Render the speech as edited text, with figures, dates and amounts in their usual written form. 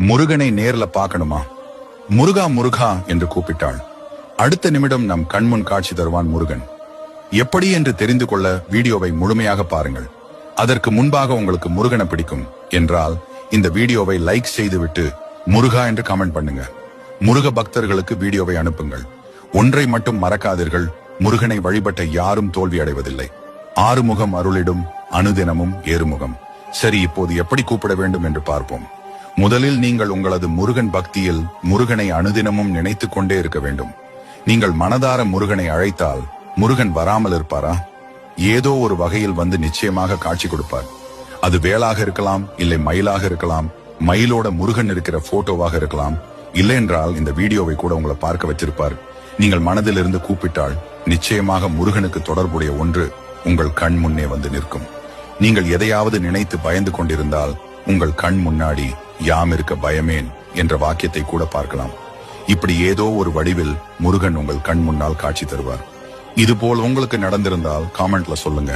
முருகனை நேர்ல பார்க்கணுமா? முருகா முருகா என்று கூப்பிட்டாள். அடுத்த நிமிடம் நம் கண்முன் காட்சி தருவான் முருகன். எப்படி என்று தெரிந்து கொள்ள வீடியோவை முழுமையாக பாருங்கள். அதற்கு முன்பாக உங்களுக்கு முருகனை பிடிக்கும் என்றால் இந்த வீடியோவை லைக் செய்துவிட்டு முருகா என்று கமெண்ட் பண்ணுங்க. முருக பக்தர்களுக்கு வீடியோவை அனுப்புங்கள். ஒன்றை மட்டும் மறக்காதீர்கள், முருகனை வழிபட்ட யாரும் தோல்வி அடைவதில்லை. ஆறுமுகம் அருளிடும், அனுதினமும் ஏறுமுகம். சரி, இப்போது எப்படி கூப்பிட வேண்டும் என்று பார்ப்போம். முதலில் நீங்கள் உங்களது முருகன் பக்தியில் முருகனை அனுதினமும் நினைத்துக் கொண்டே இருக்க வேண்டும். நீங்கள் மனதார முருகனை அழைத்தால் முருகன் வராமல் இருப்பாரா? ஏதோ ஒரு வகையில் வந்து நிச்சயமாக காட்சி கொடுப்பார். அது வேலாக இருக்கலாம், இல்லை மயிலாக இருக்கலாம், மயிலோட முருகன் இருக்கிற போட்டோவாக இருக்கலாம், இல்லை என்றால் இந்த வீடியோவை கூட உங்களை பார்க்க வச்சிருப்பார். நீங்கள் மனதிலிருந்து கூப்பிட்டால் நிச்சயமாக முருகனுக்கு தொடர்புடைய ஒன்று உங்கள் கண் முன்னே வந்து நிற்கும். நீங்கள் எதையாவது நினைத்து பயந்து கொண்டிருந்தால் உங்கள் கண் முன்னாடி யாம் இருக்க பயமேன் என்ற வாக்கியத்தை கூட பார்க்கலாம். இப்படி ஏதோ ஒரு வடிவில் முருகன் உங்கள் கண் முன்னால் காட்சி தருவார். இதுபோல் உங்களுக்கு நடந்திருந்தால் காமெண்ட்ல சொல்லுங்க.